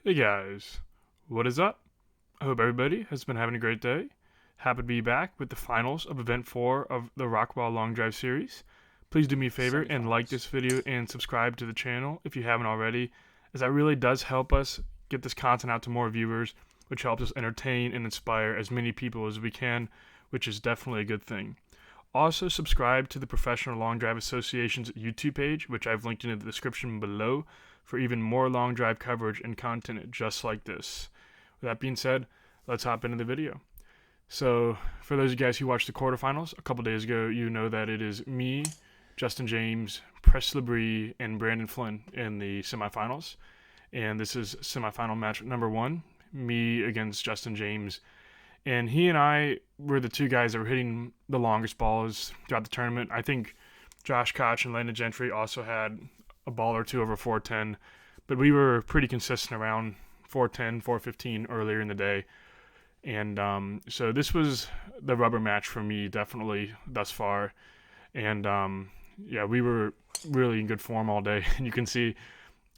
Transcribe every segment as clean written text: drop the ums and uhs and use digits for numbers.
Hey guys, what is up? I hope everybody has been having a great day. Happy to be back with the finals of Event 4 of the Rockwell Long Drive Series. Please do me a favor and like Semifinals. this video and subscribe to the channel if you haven't already, as that really does help us get this content out to more viewers, which helps us entertain and inspire as many people as we can, which is definitely a good thing. Also, subscribe to the Professional Long Drive Association's YouTube page, which I've linked in the description below, for even more long drive coverage and content just like this. With that being said, let's hop into the video. So, for those of you guys who watched the quarterfinals a couple days ago, you know that it is me, Justin James, Press Labrie, and Brandon Flynn in the semifinals. And this is semifinal match number one, me against Justin James. And he and I were the two guys that were hitting the longest balls throughout the tournament. I think Josh Koch and Landon Gentry also had a ball or two over 410, but we were pretty consistent around 410, 415 earlier in the day. And so this was the rubber match for me, definitely thus far. And yeah, we were really in good form all day. And you can see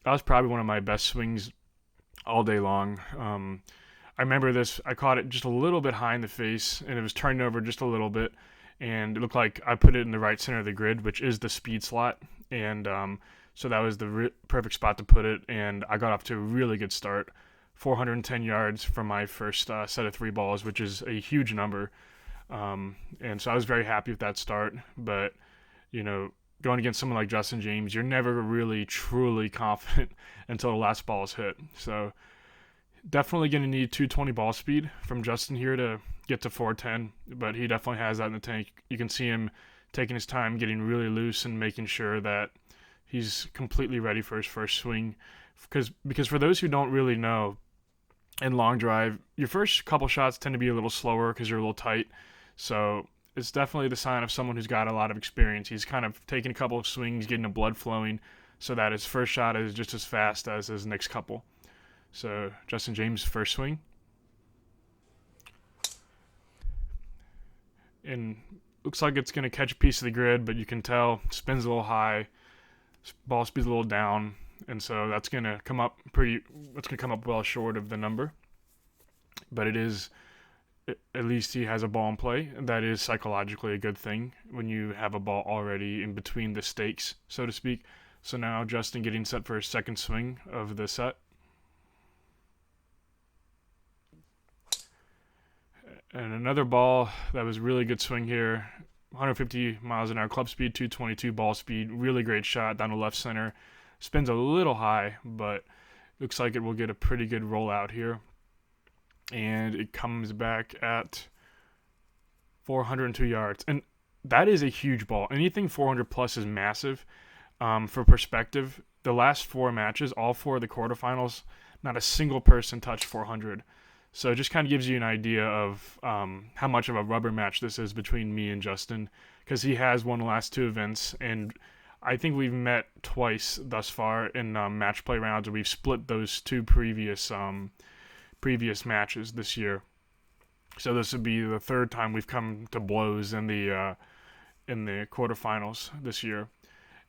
that was probably one of my best swings all day long. I remember this. I caught it just a little bit high in the face, and it was turning over just a little bit, and it looked like I put it in the right center of the grid, which is the speed slot, and so that was the perfect spot to put it. And I got off to a really good start, 410 yards from my first set of three balls, which is a huge number. And so I was very happy with that start. But you know, going against someone like Justin James, you're never really truly confident until the last ball is hit. So definitely going to need 220 ball speed from Justin here to get to 410, but he definitely has that in the tank. You can see him taking his time, getting really loose, and making sure that he's completely ready for his first swing. Because for those who don't really know, in long drive, your first couple shots tend to be a little slower because you're a little tight. So it's definitely the sign of someone who's got a lot of experience. He's kind of taking a couple of swings, getting the blood flowing, so that his first shot is just as fast as his next couple. So Justin James' first swing, and looks like it's going to catch a piece of the grid, but you can tell spins a little high, ball speed's a little down, and so that's going to come up pretty. It's going to come up well short of the number, but it is. At least he has a ball in play. And that is psychologically a good thing when you have a ball already in between the stakes, so to speak. So now Justin getting set for his second swing of the set. And another ball that was really good swing here. 150 miles an hour club speed, 222 ball speed. Really great shot down the left center. Spins a little high, but looks like it will get a pretty good rollout here. And it comes back at 402 yards. And that is a huge ball. Anything 400 plus is massive. For perspective, the last four matches, all four of the quarterfinals, not a single person touched 400. So it just kind of gives you an idea of how much of a rubber match this is between me and Justin, because he has won the last two events, and I think we've met twice thus far in match play rounds, where we've split those two previous matches this year. So this would be the third time we've come to blows in the quarterfinals this year.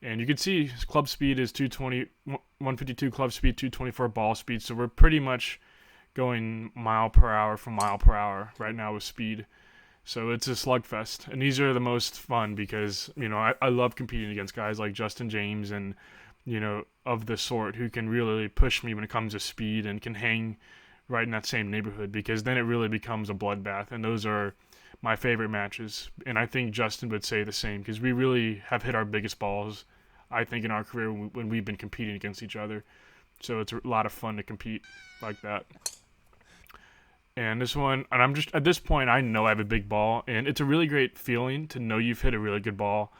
And you can see his club speed is 220, 152 club speed, 224 ball speed. So we're pretty much going mile per hour from mile per hour right now with speed. So it's a slugfest. And these are the most fun because, I love competing against guys like Justin James and, of the sort who can really push me when it comes to speed and can hang right in that same neighborhood, because then it really becomes a bloodbath. And those are my favorite matches. And I think Justin would say the same, because we really have hit our biggest balls, I think, in our career when we've been competing against each other. So it's a lot of fun to compete like that. And this one, and I'm just, at this point, I know I have a big ball, and it's a really great feeling to know you've hit a really good ball,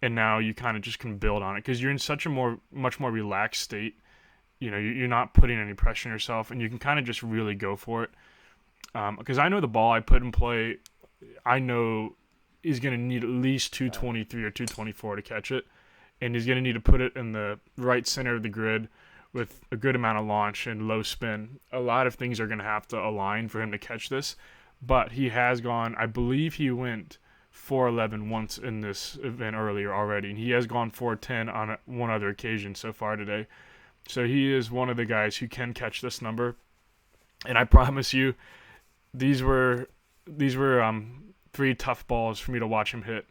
and now you kind of just can build on it, because you're in such a much more relaxed state. You're not putting any pressure on yourself, and you can kind of just really go for it. Because I know the ball I put in play, I know he's going to need at least 223 or 224 to catch it, and he's going to need to put it in the right center of the grid with a good amount of launch and low spin. A lot of things are going to have to align for him to catch this, but he has gone, I believe he went 411 once in this event earlier already, and he has gone 410 on one other occasion so far today. So he is one of the guys who can catch this number. And I promise you, these were 3 tough balls for me to watch him hit.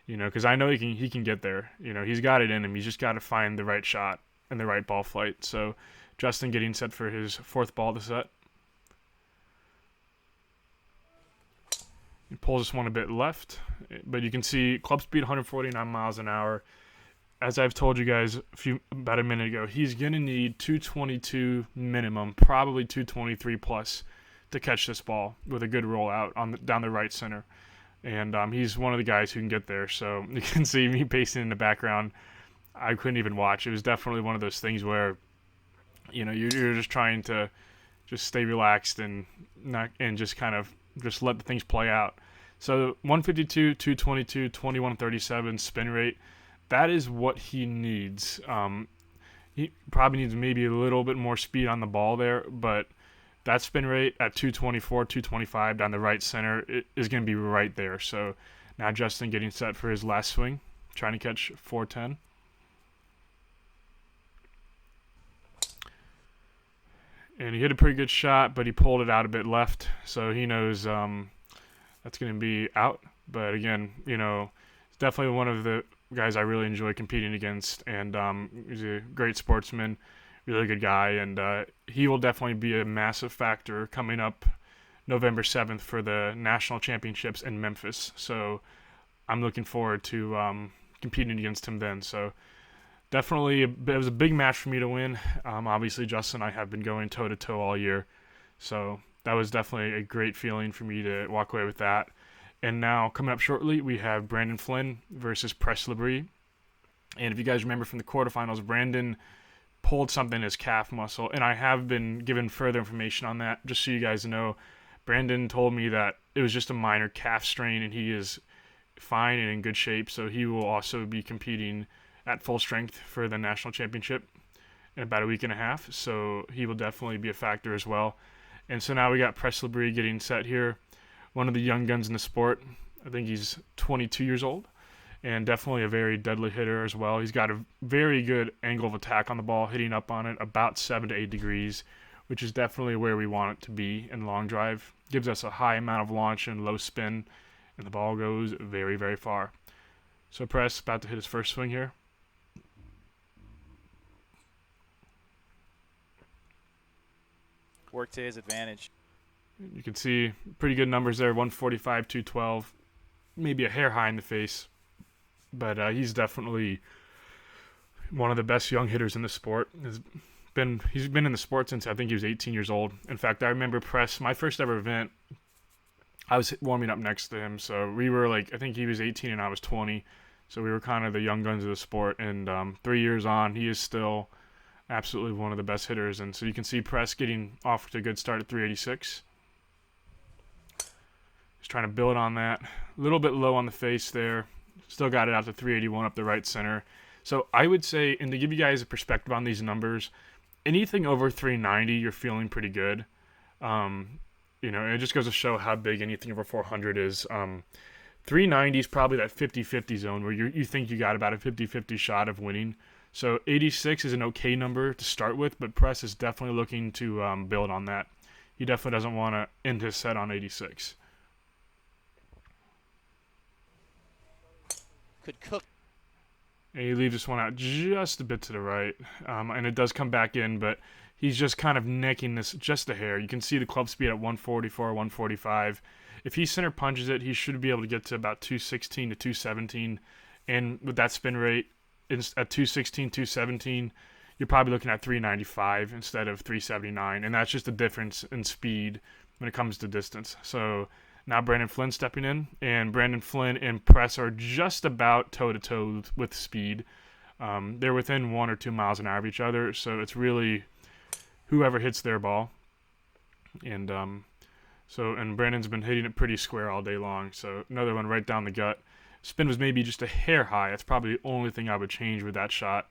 Because I know he can get there. He's got it in him. He's just got to find the right shot and the right ball flight. So Justin getting set for his 4th ball of the set. He pulls this one a bit left, but you can see club speed 149 miles an hour. As I've told you guys about a minute ago, he's going to need 222 minimum, probably 223 plus to catch this ball with a good rollout down the right center. And he's one of the guys who can get there. So you can see me pacing in the background. I couldn't even watch. It was definitely one of those things where, you're just trying to just stay relaxed and just kind of just let the things play out. So 152, 222, 2137 spin rate. That is what he needs. He probably needs maybe a little bit more speed on the ball there, but that spin rate at 224, 225 down the right center is going to be right there. So now Justin getting set for his last swing, trying to catch 410. And he hit a pretty good shot, but he pulled it out a bit left. So he knows that's going to be out. But again, it's definitely one of the guys I really enjoy competing against. And he's a great sportsman, really good guy. And he will definitely be a massive factor coming up November 7th for the national championships in Memphis. So I'm looking forward to competing against him then. So definitely, it was a big match for me to win. Obviously, Justin and I have been going toe-to-toe all year. So that was definitely a great feeling for me to walk away with that. And now, coming up shortly, we have Brandon Flynn versus Press Labrie. And if you guys remember from the quarterfinals, Brandon pulled something in his calf muscle. And I have been given further information on that, just so you guys know. Brandon told me that it was just a minor calf strain, and he is fine and in good shape. So he will also be competing at full strength for the national championship in about a week and a half. So he will definitely be a factor as well. And so now we got Press Labrie getting set here. One of the young guns in the sport. I think he's 22 years old and definitely a very deadly hitter as well. He's got a very good angle of attack on the ball, hitting up on it about 7 to 8 degrees, which is definitely where we want it to be in long drive. Gives us a high amount of launch and low spin, and the ball goes very, very far. So Press about to hit his first swing here. Work to his advantage. You can see pretty good numbers there, 145, 212, maybe a hair high in the face. But he's definitely one of the best young hitters in the sport. He's been in the sport since I think he was 18 years old. In fact, I remember Press, my first ever event, I was warming up next to him. So we were I think he was 18 and I was 20. So we were kind of the young guns of the sport. And 3 years on, he is still absolutely one of the best hitters. And so you can see Press getting off to a good start at 386. He's trying to build on that. A little bit low on the face there. Still got it out to 381 up the right center. So I would say, and to give you guys a perspective on these numbers, anything over 390, you're feeling pretty good. It just goes to show how big anything over 400 is. 390 is probably that 50-50 zone where you think you got about a 50-50 shot of winning. So 86 is an okay number to start with, but Press is definitely looking to build on that. He definitely doesn't want to end his set on 86. Could cook. And he leaves this one out just a bit to the right. And it does come back in, but he's just kind of necking this just a hair. You can see the club speed at 144, 145. If he center punches it, he should be able to get to about 216 to 217. And with that spin rate at 216, 217, you're probably looking at 395 instead of 379. And that's just the difference in speed when it comes to distance. So now Brandon Flynn stepping in, and Brandon Flynn and Press are just about toe-to-toe with speed. They're within 1 or 2 miles an hour of each other, so it's really whoever hits their ball. And Brandon's been hitting it pretty square all day long, so another one right down the gut. Spin was maybe just a hair high. That's probably the only thing I would change with that shot.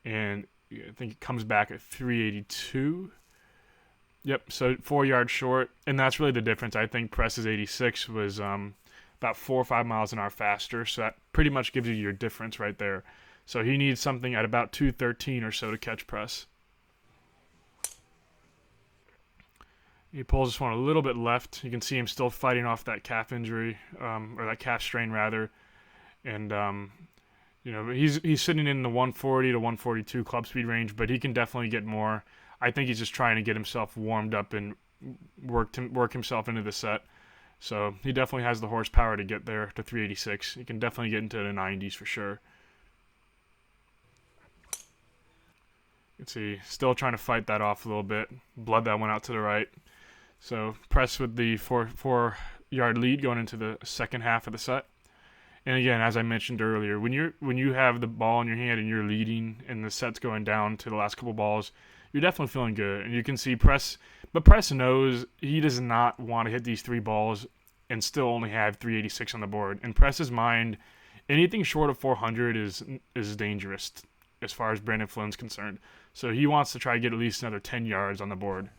And I think it comes back at 382. Yep, so 4 yards short, and that's really the difference. I think Press's 86 was about 4 or 5 miles an hour faster, so that pretty much gives you your difference right there. So he needs something at about 213 or so to catch Press. He pulls this one a little bit left. You can see him still fighting off that calf injury, or that calf strain rather. And he's sitting in the 140 to 142 club speed range, but he can definitely get more. I think he's just trying to get himself warmed up and work himself into the set. So he definitely has the horsepower to get there to 386. He can definitely get into the 90s for sure. You can see, still trying to fight that off a little bit. Blood that went out to the right. So Press with the four-yard lead going into the second half of the set. And again, as I mentioned earlier, when you have the ball in your hand and you're leading and the set's going down to the last couple balls, you're definitely feeling good. And you can see Press knows he does not want to hit these 3 balls and still only have 386 on the board. In Press's mind, anything short of 400 is dangerous as far as Brandon Flynn's concerned. So he wants to try to get at least another 10 yards on the board.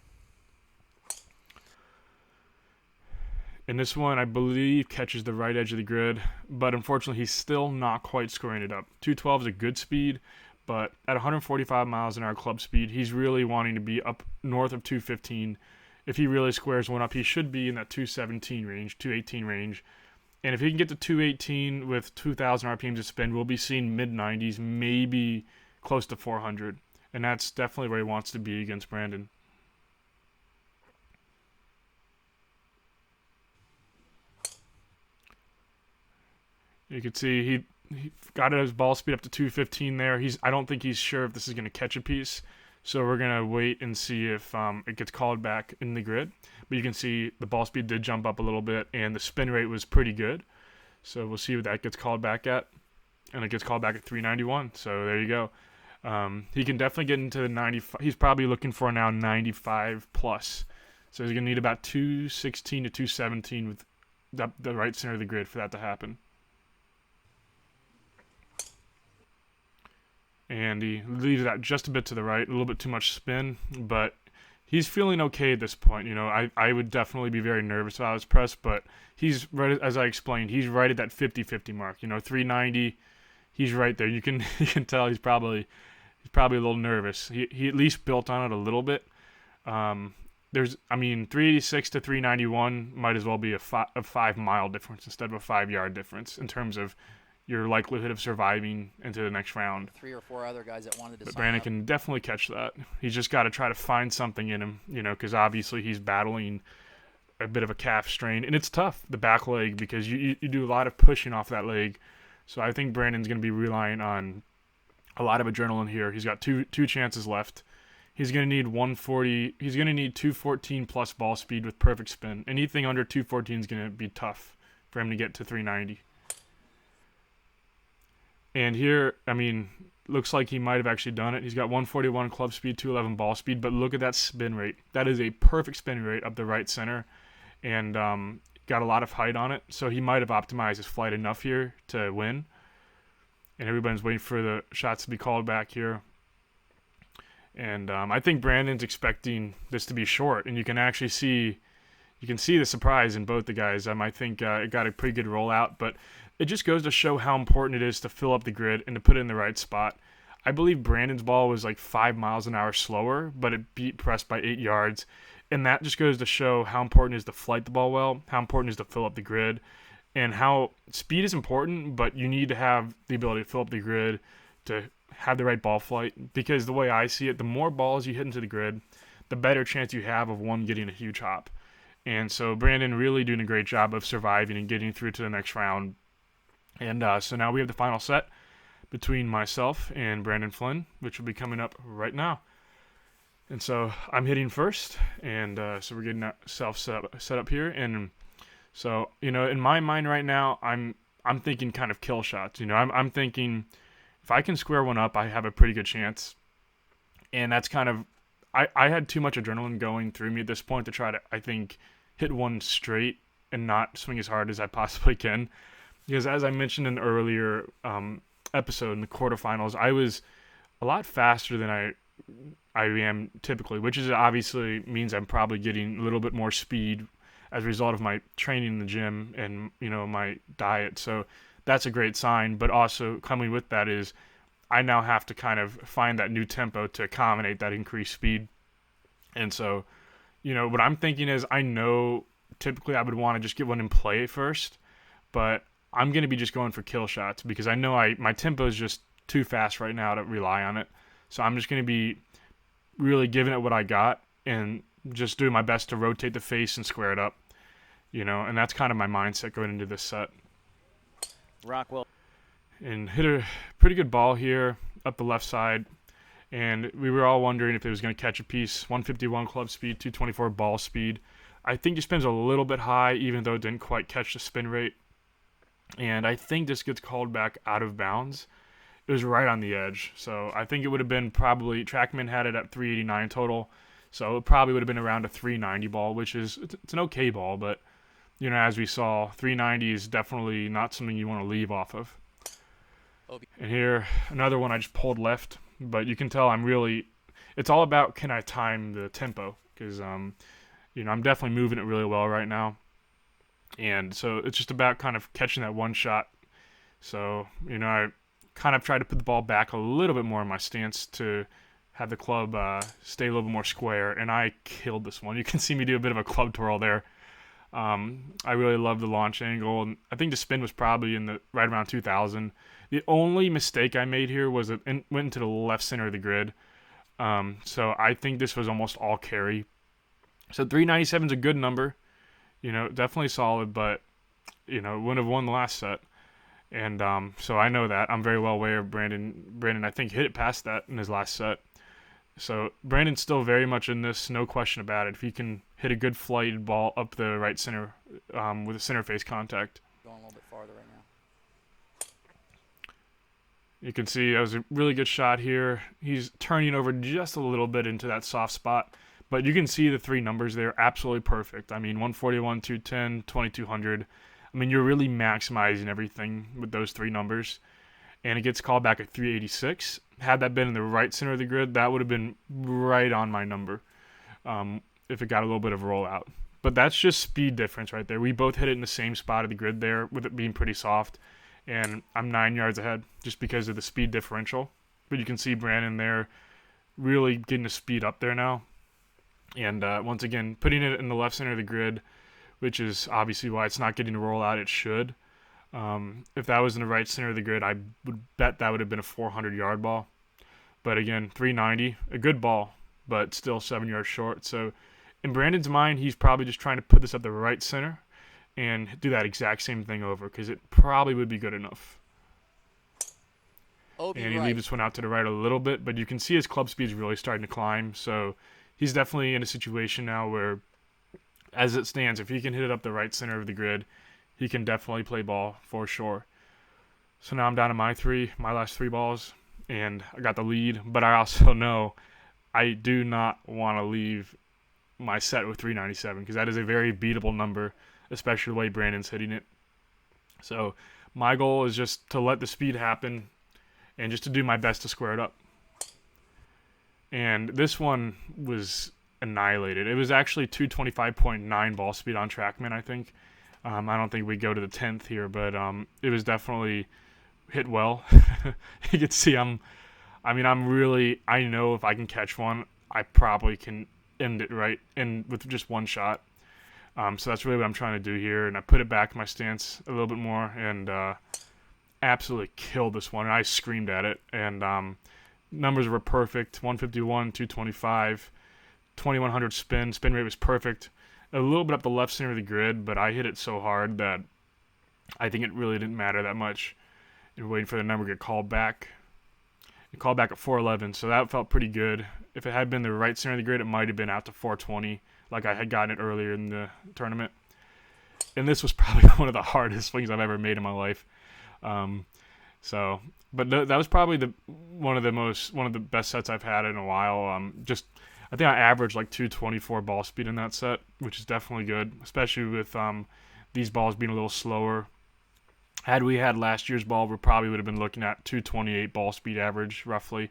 And this one, I believe, catches the right edge of the grid, but unfortunately, he's still not quite scoring it up. 212 is a good speed, but at 145 miles an hour club speed, he's really wanting to be up north of 215. If he really squares one up, he should be in that 217 range, 218 range. And if he can get to 218 with 2,000 RPMs of spin, we'll be seeing mid-90s, maybe close to 400. And that's definitely where he wants to be against Brandon. You can see he got his ball speed up to 215 there. I don't think he's sure if this is going to catch a piece. So we're going to wait and see if it gets called back in the grid. But you can see the ball speed did jump up a little bit, and the spin rate was pretty good. So we'll see what that gets called back at. And it gets called back at 391. So there you go. He can definitely get into the 95. He's probably looking for now 95 plus. So he's going to need about 216 to 217 with the right center of the grid for that to happen. And he leaves that just a bit to the right, a little bit too much spin, but he's feeling okay at this point. I would definitely be very nervous about his Press, but he's right, as I explained, he's right at that 50-50 mark. 390, he's right there. You can tell he's probably a little nervous. He at least built on it a little bit. 386 to 391 might as well be a 5-mile difference instead of a 5-yard difference in terms of your likelihood of surviving into the next round. 3 or 4 other guys that wanted to. But Brandon can definitely catch that. He's just got to try to find something in him, because obviously he's battling a bit of a calf strain, and it's tough, the back leg, because you do a lot of pushing off that leg. So I think Brandon's going to be relying on a lot of adrenaline here. He's got two chances left. He's going to need 140. He's going to need 214 plus ball speed with perfect spin. Anything under 214 is going to be tough for him to get to 390. And here, looks like he might have actually done it. He's got 141 club speed, 211 ball speed, but look at that spin rate. That is a perfect spin rate up the right center, and got a lot of height on it. So he might have optimized his flight enough here to win. And everybody's waiting for the shots to be called back here. And I think Brandon's expecting this to be short, and you can actually see the surprise in both the guys. I think it got a pretty good rollout, but it just goes to show how important it is to fill up the grid and to put it in the right spot. I believe Brandon's ball was like 5 miles an hour slower, but it beat Press by 8 yards. And that just goes to show how important it is to flight the ball well, how important it is to fill up the grid, and how speed is important, but you need to have the ability to fill up the grid to have the right ball flight. Because the way I see it, the more balls you hit into the grid, the better chance you have of one getting a huge hop. And so Brandon really doing a great job of surviving and getting through to the next round. And so now we have the final set between myself and Brandon Flynn, which will be coming up right now. And so I'm hitting first, and so we're getting ourselves set up here. And so, in my mind right now, I'm thinking kind of kill shots. I'm thinking if I can square one up, I have a pretty good chance. And that's kind of, I had too much adrenaline going through me at this point to try to, I think, hit one straight and not swing as hard as I possibly can. Because as I mentioned in an earlier episode in the quarterfinals, I was a lot faster than I am typically, which is obviously means I'm probably getting a little bit more speed as a result of my training in the gym and my diet. So that's a great sign. But also coming with that is I now have to kind of find that new tempo to accommodate that increased speed. And so, what I'm thinking is I know typically I would want to just get one in play first, but I'm going to be just going for kill shots because I know my tempo is just too fast right now to rely on it. So I'm just going to be really giving it what I got and just doing my best to rotate the face and square it up, and that's kind of my mindset going into this set. Rockwell. And hit a pretty good ball here up the left side. And we were all wondering if it was going to catch a piece. 151 club speed, 224 ball speed. I think it spins a little bit high, even though it didn't quite catch the spin rate. And I think this gets called back out of bounds. It was right on the edge. So I think it would have been probably, TrackMan had it at 389 total. So it probably would have been around a 390 ball, which is, it's an okay ball. But, as we saw, 390 is definitely not something you want to leave off of. And here, another one I just pulled left. But you can tell it's all about can I time the tempo. Because, I'm definitely moving it really well right now. And so it's just about kind of catching that one shot. So, I kind of tried to put the ball back a little bit more in my stance to have the club stay a little bit more square. And I killed this one. You can see me do a bit of a club twirl there. I really love the launch angle. And I think the spin was probably right around 2,000. The only mistake I made here was it went into the left center of the grid. So I think this was almost all carry. So 397 is a good number. Definitely solid, but, wouldn't have won the last set. And so I know that. I'm very well aware of Brandon. Brandon, I think, hit it past that in his last set. So Brandon's still very much in this, no question about it. If he can hit a good flighted ball up the right center with a center face contact. Going a little bit farther right now. You can see that was a really good shot here. He's turning over just a little bit into that soft spot. But you can see the three numbers there, absolutely perfect. I mean, 141, 210, 2200. I mean, you're really maximizing everything with those three numbers. And it gets called back at 386. Had that been in the right center of the grid, that would have been right on my number if it got a little bit of a rollout. But that's just speed difference right there. We both hit it in the same spot of the grid there with it being pretty soft. And I'm 9 yards ahead just because of the speed differential. But you can see Brandon there really getting the speed up there now. And once again, putting it in the left center of the grid, which is obviously why it's not getting a rollout. It should. If that was in the right center of the grid, I would bet that would have been a 400-yard ball. But again, 390, a good ball, but still 7 yards short. So in Brandon's mind, he's probably just trying to put this at the right center and do that exact same thing over because it probably would be good enough. And he leaves this one out to the right a little bit, but you can see his club speed is really starting to climb. So he's definitely in a situation now where, as it stands, if he can hit it up the right center of the grid, he can definitely play ball for sure. So now I'm down to my last three balls, and I got the lead. But I also know I do not want to leave my set with 397 because that is a very beatable number, especially the way Brandon's hitting it. So my goal is just to let the speed happen and just to do my best to square it up. And this one was annihilated. It was actually 225.9 ball speed on TrackMan, I think. I don't think we go to the 10th here, but it was definitely hit well. You can see I know if I can catch one, I probably can end it right and with just one shot. So that's really what I'm trying to do here. And I put it back in my stance a little bit more and absolutely killed this one. And I screamed at it. And numbers were perfect. 151, 225, 2100 spin. Spin rate was perfect. A little bit up the left center of the grid, but I hit it so hard that I think it really didn't matter that much. And waiting for the number to get called back. It called back at 411, so that felt pretty good. If it had been the right center of the grid, it might have been out to 420, like I had gotten it earlier in the tournament. And this was probably one of the hardest swings I've ever made in my life. That was probably one of the best sets I've had in a while. I think I averaged like 224 ball speed in that set, which is definitely good, especially with these balls being a little slower. Had we had last year's ball, we probably would have been looking at 228 ball speed average, roughly,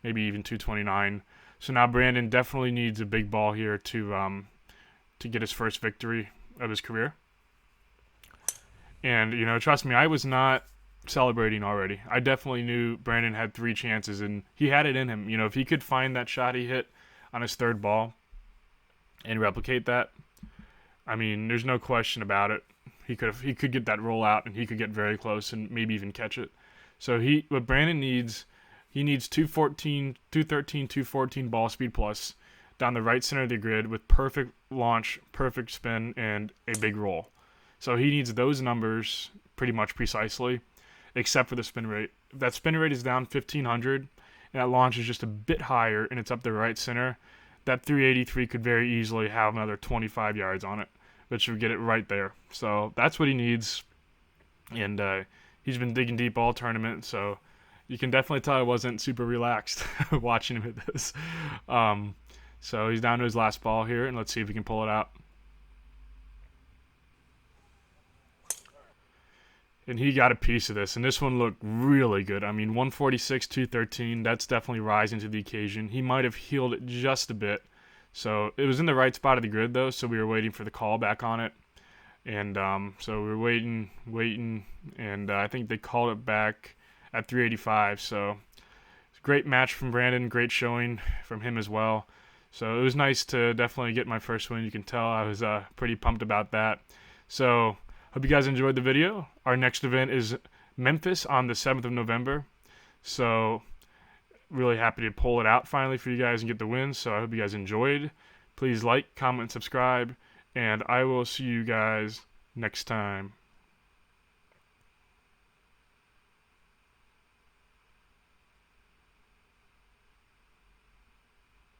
maybe even 229. So now Brandon definitely needs a big ball here to get his first victory of his career. And, trust me, I was not celebrating already. I definitely knew Brandon had 3 chances, and he had it in him. If he could find that shot he hit on his third ball, and replicate that, I mean, there's no question about it. He could get that roll out, and he could get very close and maybe even catch it. So what Brandon needs, he needs 214, 213, 214 ball speed plus down the right center of the grid with perfect launch, perfect spin, and a big roll. So he needs those numbers pretty much precisely, except for the spin rate. If that spin rate is down 1500 and that launch is just a bit higher and it's up the right center, that 383 could very easily have another 25 yards on it, which would get it right there. So that's what he needs, and he's been digging deep all tournament, so you can definitely tell I wasn't super relaxed watching him hit this. So he's down to his last ball here, and let's see if we can pull it out. And he got a piece of this, and this one looked really good. I mean, 146, 213, that's definitely rising to the occasion. He might have healed it just a bit. So it was in the right spot of the grid, though, so we were waiting for the call back on it. And so we were waiting, and I think they called it back at 385. So great match from Brandon, great showing from him as well. So it was nice to definitely get my first win. You can tell I was pretty pumped about that. So hope you guys enjoyed the video. Our next event is Memphis on the 7th of November. So really happy to pull it out finally for you guys and get the win. So I hope you guys enjoyed. Please like, comment, subscribe, and I will see you guys next time.